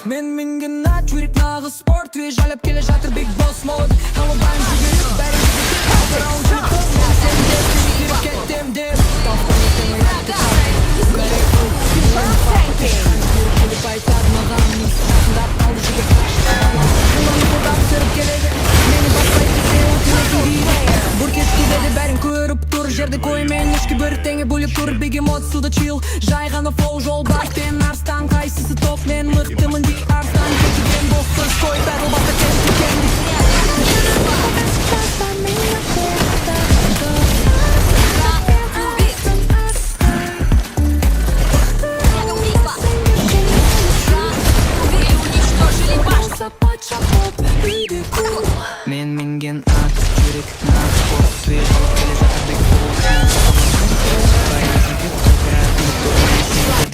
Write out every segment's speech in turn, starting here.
Мен mingen at жүрек нағыз спорт Ве жалап келе жатыр Big Boss Mode Қалыбайым жүгіріп бәрін жүгіріп Қалдырауын жүріп Мен сенде сүйіп кеттім деп Тауқыметтің ұятты қап Гареку Келіп айтады маған Жақындап қалды жүгіріп Жыланы қолдап сүріп келеді Мені баспай кетсе ол келетін дейді Бұркет келеді бәрін көріп тұр Жерді қоймен ешкі бір теңе бөліп тұр Бегемот суда чил Жай ғана фол жол бас пен арыстан Қайсысы топ мен мықтымын дей арыстан Кетуген босыз қой бәрі баста кеткен Мен минген ат жүрек нағыз спорт Ве жалап келе жатыр Big Boss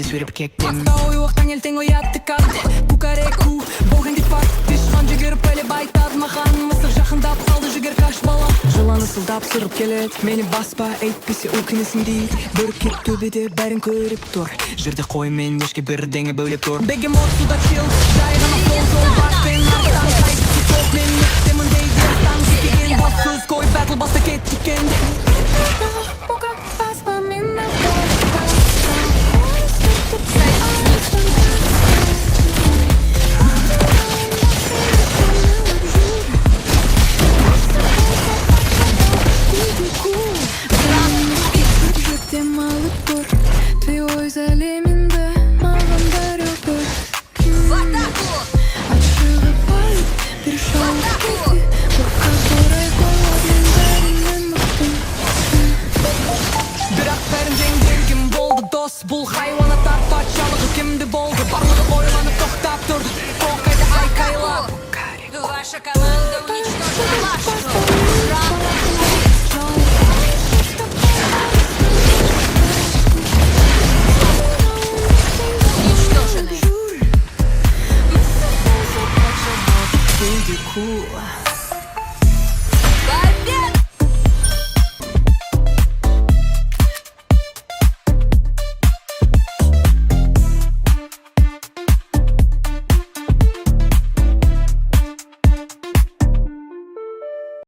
Сүріп кектем Ақтау уақтан елтен оятты кат Кукареку болған деп факт Тышқан жүгіріп әлі байтады маған Мысық жақындап қалды жүгір қаш бала Жыланы сылдап сырып келет Мені баспа әйтпесе өкінесің дейді Бүркет төбеде бәрін көріп тұр Жерде қой мен ешке бірдеңе бөлеп тұр Бегемот суда чил Жай ғана сол жол бас пен арыстан Қайсысы топ мен мықтымын дейді арыстан Кетеген бос сөз қой бәтіл баста кеткен Ты ойзали менде, маған бәрі бір Ашығып алып, бір шауып кетті Бұққа қорай қолап, мен бәрінен мықтым Бірақ бәрін жеңген болды дос Бұл хайуанаттар патшалығы кімді болды Барлығы ойланып тоқтап тұрды Қоқайды айқайлап Ваша команда уничтожила вашу Победа!